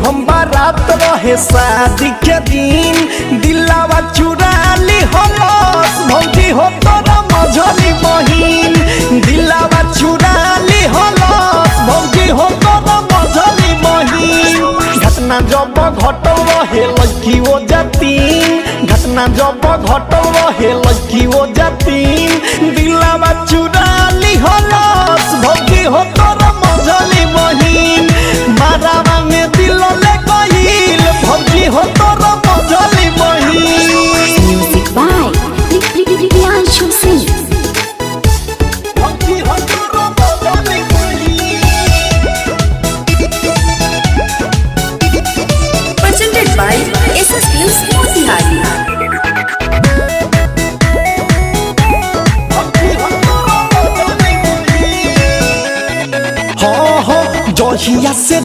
हम बारात रहे शादी के दिन दिलावा चुरा ली हलस भौजी हो तोरा मझली बहिन दिलावा चुरा ली हलस भौजी हो तोरा मझली बहिन घटना जब घटल रहे लड़की ओ जातीन घटना जब घटल रहे लड़की ओ जातीन दिलावा चुरा ली हलस भौजी हो तोरा मझली बहिन मारावा में दिल ले गइल भौजी हो तोरा मझली बहिन। Music by Priyanshu Singh. भौजी हो तोरा मझली बहिन। Presented by SS Films Motihari. हाँ हाँ जहिया से